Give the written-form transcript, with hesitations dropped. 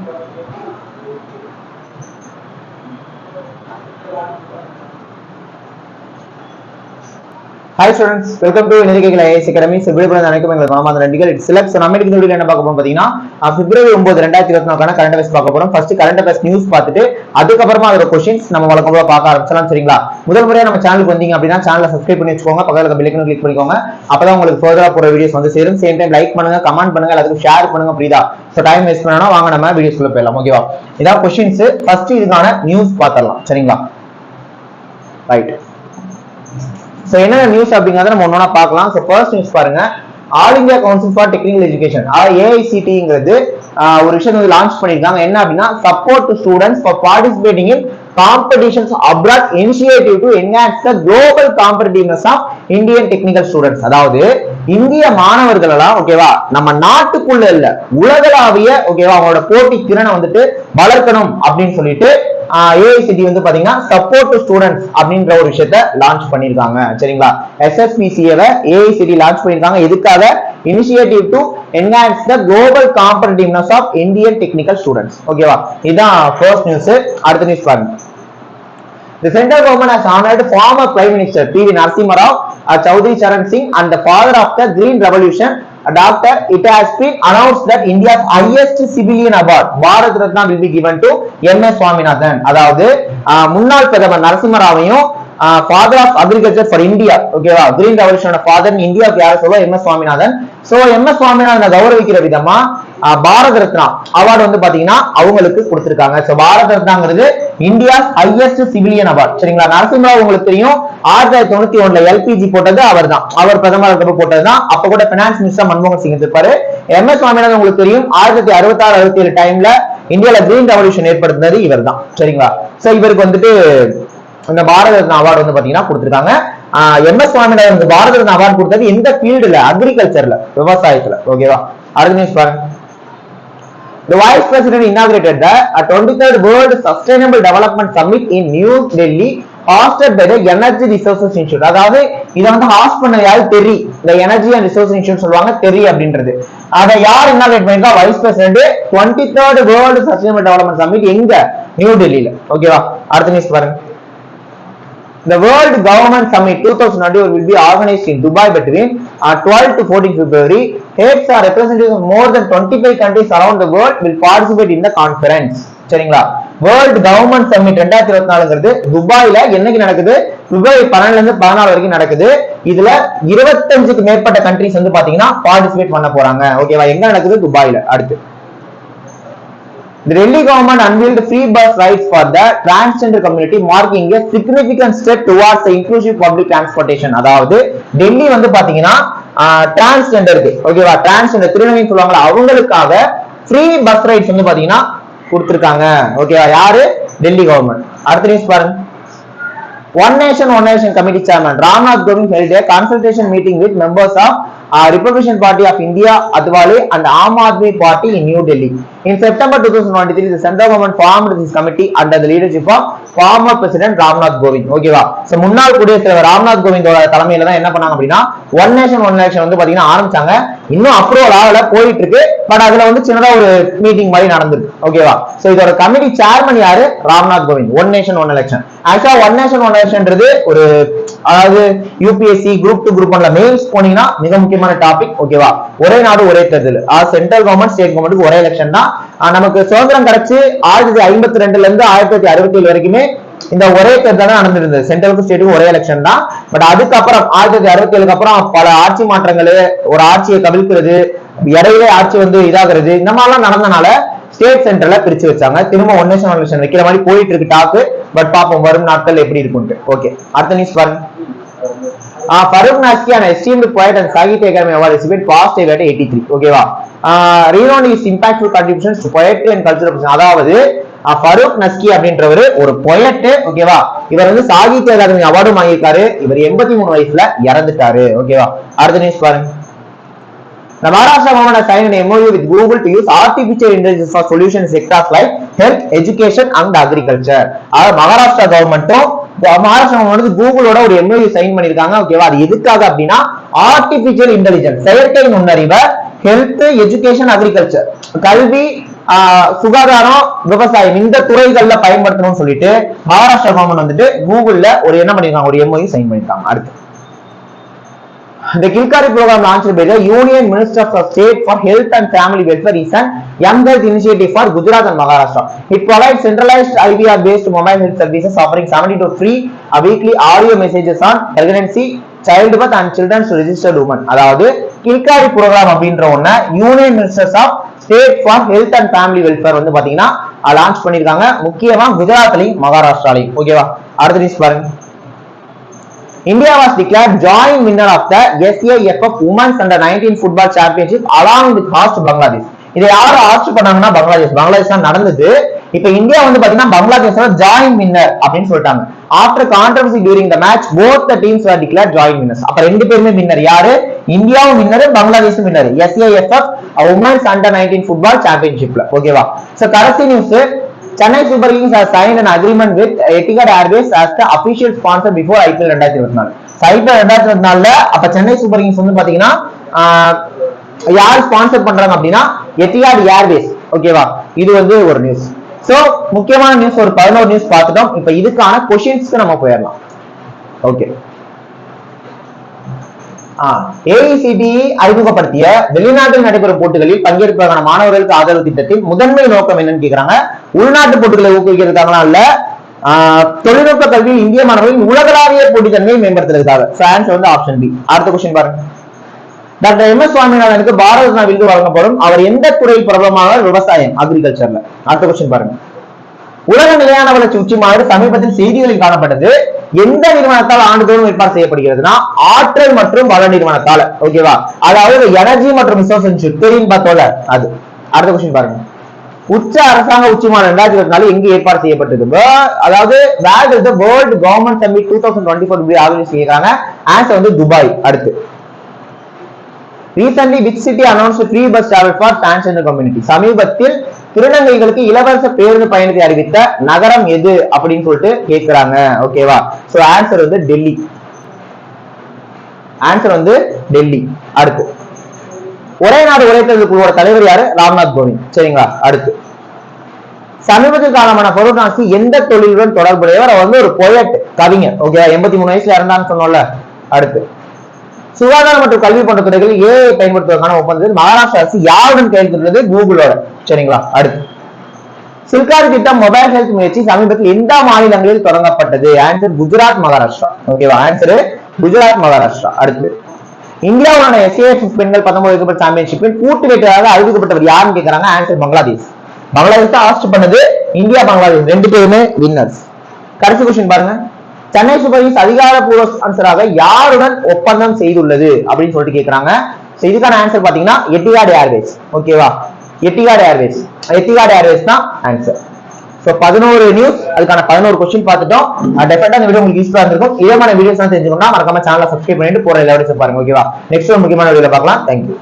Hi students, welcome to Energetic IAS Academy. Villupuram அனைக்கும் எங்களுக்கு மனமார்ந்த நன்றிகள். It's select. நம்ம இன்னைக்கு இந்த வீடியோல என்ன பார்க்க போறோம் பாத்தீங்கன்னா பிப்ரவரி 9 2024 கரண்ட் அஃபேர்ஸ் பார்க்க போறோம். ஃபர்ஸ்ட் கரண்ட் அஃபேர்ஸ் நியூஸ் பார்த்துட்டு அதுக்கு அப்புறமா அதோட क्वेश्चंस நம்ம வழக்கம் போல பார்க்க ஆரம்பிச்சலாம். சரிங்களா? முதல் முறையா நம்ம சேனலுக்கு வந்தீங்க அப்படினா சேனலை சப்ஸ்கிரைப் பண்ணி வச்சுக்கோங்க. பக்கத்துல இருக்க பெல் ஐகானை கிளிக் பண்ணிக்கோங்க. அப்பதான் உங்களுக்கு ஃபர்தரா போற வீடியோஸ் வந்து சேரும். சேம் டைம் லைக் பண்ணுங்க, கமெண்ட் பண்ணுங்க, எல்லாத்துக்கும் ஷேர் பண்ணுங்க. புரியுதா? சோ டைம் வேஸ்ட் பண்ணாம வாங்க நம்ம வீடியோஸ்க்குள்ள போயிடலாம். ஓகேவா? இதான் क्वेश्चंस. ஃபர்ஸ்ட் இதுக்கான நியூஸ் பார்த்தறலாம். சரிங்களா? ரைட். So என்ன நியூஸ் அப்படிங்கறத நம்ம ஒண்ணா பார்க்கலாம். So ஃபர்ஸ்ட் நியூஸ் பாருங்க. All India council for technical education AICTங்கிறது ஒரு விஷயம் வந்து லான்ச் பண்ணிருக்காங்க. என்ன அப்படின்னா support to students for participating in competitions abroad initiative to enhance the global competitiveness of Indian technical students. அதாவது இந்திய மாணவர்கள் எல்லாம் ஓகேவா நம்ம நாட்டுக்குள்ள இல்ல உலகளாவிய ஓகேவா அவங்களோட போட்டி திறனை வந்துட்டு வளர்க்கணும் அப்படின்னு சொல்லிட்டு AICT வந்து பாத்தீங்கன்னா சப்போர்ட் டு ஸ்டூடண்ட்ஸ் அப்படின்ற ஒரு விஷயத்தை லான்ச் பண்ணிருக்காங்க. சரிங்களா? SSPCA-வை AICT லான்ச் பண்ணிருக்காங்க. எதுக்காக? Initiative to enhance the global competitiveness of Indian technical students. ஓகேவா? இதான் ஃபர்ஸ்ட் நியூஸ். அடுத்த நியூஸ் பாருங்க. The central government has honored former Prime Minister P.V. Narasimha Rao, Chaudhary Charan Singh and the father of the Green Revolution, Doctor. It has been announced that India's highest civilian award, Bharat Ratna, will be given to M.S. Swaminathan. அதாவது முன்னாள் பிரதமர் நரசிம்ம ராவையும் father of agriculture for India ஓகேவா green ரெவல்யூஷனோட father இந்தியாவுக்கு யார் சொல்லுவோம்? M.S. Swaminathan. So M.S. சுவாமிநாதனை கௌரவிக்கிற விதமா பாரத் ரத்னா அவார்டு வந்து பாத்தீங்கன்னா அவங்களுக்கு கொடுத்திருக்காங்க. சோ பாரத் ரத்னாங்கிறது இந்தியாஸ் ஹையஸ்ட் சிவிலியன் அவார்ட். சரிங்களா? நரசிம்மராவ் உங்களுக்கு தெரியும் 1991 LPG போட்டது அவர் தான். அவர் பிரதமர் இருக்கப்ப போட்டதுதான். அப்ப கூட பினான்ஸ் மினிஸ்டர் மன்மோகன் சிங் இருப்பாரு. M.S. சுவாமிநாதன் உங்களுக்கு தெரியும் 1966-67 டைம்ல இந்தியால கிரீன் ரெவல்யூஷன் ஏற்படுத்தினது இவர் தான். சரிங்களா? சோ இவருக்கு வந்துட்டு இந்த பாரத ரத்னா அவார்டு வந்து பாத்தீங்கன்னா கொடுத்திருக்காங்க. M.S. சுவாமிநாதன் பாரத ரத்னா அவார்டு கொடுத்தது எந்த ஃபீல்டுல? அக்ரிகல்ச்சர்ல, விவசாயத்துல. ஓகேவா? அடுத்த நியூஸ் பாருங்க. The Vice President inaugurated the 23rd World Sustainable Development Summit in New Delhi, hosted by the Energy Resources Institute. அதாவது இத வந்து ஹாஸ்ட் பண்ணது யாரு? டெர்ரி. இந்த எனர்ஜி அண்ட் ரிசோர்ஸ் இன்ஸ்டிடியூட் சொல்லுவாங்க டெர்ரி அப்படின்றது. அத யார் இனாகிரேட் பண்ணிருக்கா? Vice president. 23rd World Sustainable Development Summit எங்க? நியூ டெல்லியில. ஓகேவா? அடுத்த நியூஸ் பாருங்க. The World Government Summit 2021 will be organized in Dubai between 12 to 14 February. Heads are representatives of more than 25 countries around the world will participate in the conference. சரிங்களா? World government submit 2024ங்கிறது துபாயில என்னைக்கு நடக்குது? பிப்ரவரி 12 இருந்து 14 வரைக்கும் நடக்குது. இதுல 25க்கு மேற்பட்ட கண்ட்ரிஸ் வந்து பாத்தீங்கன்னா பார்ட்டிசிபேட் பண்ண போறாங்க. ஓகேவா? எங்க நடக்குது? துபாயில. அடுத்து The Delhi government unveiled free bus rides for the transgender community, marking a significant step towards the inclusive public transportation. அதாவது டெல்லி வந்து பாத்தீங்கன்னா டிரான்ஸ்ஜெண்டருக்கு ஓகேவா டிரான்ஸ்ஜெண்டர் திருநங்கை சொல்லுவாங்களா அவங்களுக்காக ஃப்ரீ பஸ் ரைட்ஸ் வந்து பாத்தீங்கன்னா கொடுத்திருக்காங்க. ஓகேவா? யாரு? டெல்லி கவர்மெண்ட். அடுத்த நியூஸ் பாருங்க. One Nation Committee Chairman Ramnath Kovind held a consultation meeting with members of Republican Party of India, Advale and Aam Aadmi Party in New Delhi. In September 2023, the central government formed this committee under the leadership of former President Ramnath Kovind. ஓகேவா? So முன்னாள் குடியரசுத் தலைவர் ராம்நாத் கோவிந்தோட தலைமையில தான் என்ன பண்ணாங்க அப்படின்னா one nation வந்து பாத்தீங்கன்னா ஆரம்பிச்சாங்க. இன்னும் அப்ரூவல் ஆகல, போயிட்டு இருக்கு. பட் அதுல வந்து சின்னதா ஒரு மீட்டிங் மாதிரி நடந்திருக்கு. ஓகேவா? சோ இதோட கமிட்டி சேர்மன் யாரு? ராம்நாத் கோவிந்த். ஒன் நேஷன் ஆக்சுவலா ஒன் நேஷன் ஒரு அதாவது யூபிஎஸ்சி குரூப் 2 குரூப் 1ல மெயின்ஸ் போனீங்கன்னா மிக முக்கியமான டாபிக். ஓகேவா? ஒரே நாடு ஒரே தேர்தல். சென்ட்ரல் கவர்மெண்ட் ஸ்டேட் கவர்மெண்ட்டுக்கு ஒரே எலெக்ஷன் தான். நமக்கு சுதந்திரம் கிடைச்சு 1952 இருந்து 1967 வரைக்குமே இந்த ஒரே தேர்தல் தான் நடந்திருந்தது. சென்ட்ரலுக்கும் ஸ்டேட்டுக்கும் ஒரே எலெக்ஷன் தான். பட் அதுக்கப்புறம் 1967க்கு அப்புறம் பல ஆட்சி மாற்றங்கள், ஒரு ஆட்சியை கவிழ்க்கிறது, இடையிலே ஆட்சி வந்து இதாகிறது, இந்த மாதிரிலாம் நடந்தனால ஸ்டேட் சென்டர்ல பிரிச்சு வச்சாங்க. திரும்ப ஒன் நேஷன் வைக்கிற மாதிரி போயிட்டு இருக்கு டாக்கு. பட் பாப்போம் வரும் நாட்கள் எப்படி இருக்கும்னு. ஓகே, அடுத்த நியூஸ் பாருங்க. Farooq Nasky, an esteemed poet and Sahitya Academy Award recipient, passed away at 83. ஓகேவா? renowned his impactful contributions to poetry and cultural. அதாவது ஃபரூக் நஸ்கி அப்படின்றவர் ஒரு பொயட். ஓகேவா? இவர் வந்து சாகித்ய அகாடமி அவார்டும் வாங்கியிருக்காரு. இவர் 83 வயசுல இறந்துட்டாரு. ஓகேவா? அடுத்த நியூஸ் பாருங்க. The Maharashtra government has signed an MOU with Google to use artificial intelligence for solutions sectors like health, education and agriculture. அதாவது மகாராஷ்டிரா கவர்மெண்ட்டும் கூகுளோட ஒரு MOU சைன் பண்ணிருக்காங்க. ஓகேவா? அது எதுக்காக அப்படின்னா ஆர்டிபிஷியல் இன்டெலிஜென்ஸ் செயற்கை நுண்ணறிவை ஹெல்த், எஜுகேஷன், அக்ரிகல்ச்சர் கல்வி, சுகாதாரம், விவசாயம் இந்த துறைகள்ல பயன்படுத்தணும்னு சொல்லிட்டு மகாராஷ்டிரா கவர்மெண்ட் வந்துட்டு கூகுள்ல ஒரு என்ன பண்ணிருக்காங்க, ஒரு MOU சைன் பண்ணிருக்காங்க. அடுத்து the Kilkari program launched by the Union Minister of State for Health and Family Welfare is an young health initiative for Gujarat and Maharashtra. It provides centralized IVR-based mobile health services offering 72 free weekly audio messages on pregnancy, childbirth and children's registered women. அதாவது Kilkari program அப்படின்ற ஒண்ண union ministers of state for health and family welfare வந்து பாத்தீங்கன்னா launch பண்ணிருக்காங்க. முக்கியமா குஜராத்லயும் மகாராஷ்டிராலையும். ஓகேவா? அடுத்த news பாருங்க. India was declared joint winner of the SAFF Women's Under-19 Football Championship along with host Bangladesh. இதை யாரு ஹாஸ்ட் பண்ணாங்கன்னா பங்களாதேஷ் தான் நடந்தது. இப்ப இந்தியா வந்து பாத்தீங்கன்னா பங்களாதேஷோட ஜாயின்ட் வின்னர் அப்படின்னு சொல்லிட்டாங்க. After controversy during the match both the teams were declared joint winners. அப்ப ரெண்டு பேருமே வின்னர். யாரு? இந்தியாவும் வின்னர், பங்களாதேஷும் winner. SAFF Women's Under-19 Football Championshipல. ஓகேவா? சோ கடைசி news, Chennai Super Kings has signed an agreement with Etihad Airways as the official sponsor before IPL 2024. IPL 2024ல அப்ப சென்னை சூப்பர் கிங்ஸ் வந்து பாத்தீங்கன்னா யார் ஸ்பான்சர் பண்றாங்க அப்படின்னா Etihad Airways. ஓகேவா? இது வந்து ஒரு நியூஸ். சோ முக்கியமான நியூஸ் ஒரு 11 நியூஸ் பார்த்துட்டோம். இப்ப இதுக்கான क्वेश्चंस्க்கு நம்ம போயிரலாம். ஓகே. AICTE அறிமுகப்படுத்திய வெளிநாட்டில் நடைபெறும் போட்டிகளில் பங்கேற்பதற்கான மாணவர்களுக்கு ஆதரவு திட்டத்தின் முதன்மை நோக்கம் என்னன்னு கேக்குறாங்க. உள்நாட்டு போட்டிகளை ஊக்குவிக்கிறதுக்காக இல்ல, தொழில்நுட்ப கல்வி இந்திய மாணவர்களின் உலகளாவிய போட்டித்தன்மையை மேம்படுத்துறதுக்காக. ஆன்சர் வந்து ஆப்ஷன் பி. அடுத்த क्वेश्चन பாருங்க. டாக்டர் MS சுவாமிநாதனுக்கு பாரத ரத்னா விருது வழங்கப்படும். அவர் எந்த துறையில் பிரபலமானவர்? விவசாயம், அக்ரிகல்ச்சர்ல. அடுத்த क्वेश्चन பாருங்க. உலக நிலையான வளர்ச்சி உச்சி மாநாடு சமீபத்தில் செய்திகளில் காணப்பட்டது. எந்த நிறுவனத்தால் ஆண்டுதோறும் ஏற்பாடு செய்யப்படுகிறதுனா ஆற்றல் மற்றும் வள நிறுவனத்தால. ஓகேவா? அதாவது எனர்ஜி மற்றும் ரிசோர்ஸ் இன்ஸ்டிடியூட் தெரியும் பார்த்தோல அது. அடுத்த क्वेश्चन பாருங்க. உச்ச அரசாங்க உச்சி மாநாடு 2024 எங்க ஏற்பாடு செய்யப்பட்டது? அதாவது where is the World Government Summit 2024 be organise செய்யறாங்க? ஆன்சர் வந்து துபாய். அடுத்து recently which city announced free bus travel for transgender community? சமீபத்தில் திருநங்கைகளுக்கு இலவச பேருந்து பயணத்தை அறிவித்த நகரம் எது அப்படின்னு சொல்லிட்டு கேக்குறாங்க. ஓகேவா? சோ ஆன்சர் வந்து டெல்லி. ஆன்சர் வந்து டெல்லி. அடுத்து ஒரே நாடு ஒரே தேர்தல் குழுவோட தலைவர் யாரு? ராம்நாத் கோவிந்த். சரிங்களா? அடுத்து சமீபத்தில் காலமான ஃபரூக் எந்த தொழிலுடன் தொடர்புடையவர்? அவர் வந்து ஒரு போயட், கவிஞர். ஓகேவா? 83 வயசுல இறந்தான்னு சொன்னோம்ல. அடுத்து சுகாதாரம் மற்றும் கல்வி போன்ற துறைகளில் AI பயன்படுத்துவதற்கான ஒப்பந்தத்தில் மகாராஷ்டிரா அரசு யாருடன் கையெழுத்திட்டுள்ளது? கூகுளோட. சரிங்களா? அடுத்து சில்காரி திட்டம் மொபைல் ஹெல்த் முயற்சி சமீபத்தில் எந்த மாநிலங்களில் தொடங்கப்பட்டது? ஆன்சர் குஜராத், மகாராஷ்டிரா. ஓகேவா? ஆன்சர் குஜராத், மகாராஷ்டிரா. அடுத்து இந்தியாவுடைய SAFF பெண்கள் 19 சாம்பியன்ஷிப்பில் கூட்டு வெற்றியாக அறிவிக்கப்பட்டவர் யாருன்னு கேக்குறாங்க. ஆன்சர் பங்களாதேஷ். பங்களாதேஷ் தான் ஹாஸ்ட் பண்ணது. இந்தியா, பங்களாதேஷ் ரெண்டு பேருமே வின்னர்ஸ். கடைசி क्वेश्चन பாருங்க. சென்னை சூப்பர் கிங்ஸ் அதிகாரப்பூர்வ ஸ்பான்சராக யாருடன் ஒப்பந்தம் செய்துள்ளது அப்படின்னு சொல்லிட்டு கேக்குறாங்க. இதுக்கான ஆன்சர் பாத்தீங்கன்னா Etihad Airways. ஓகேவா? Etihad Airways தான் ஆன்சர். சோ 11 நியூஸ், அதுக்கான 11 क्वेश्चन பார்த்துட்டோம். டெஃபினட்டா இந்த வீடியோ உங்களுக்கு யூஸ்ஃபுல்லா இருக்கும். இதே மாதிரி வீடியோஸ் எல்லாம் தெரிஞ்சுக்கணும்னா மறக்காம சேனலை சப்ஸ்கிரைப் பண்ணிட்டு போற எல்லா வீடியோஸும் பாருங்க. ஓகேவா? நெக்ஸ்ட் ஒரு முக்கியமான வீடியோல பார்க்கலாம். Thank you.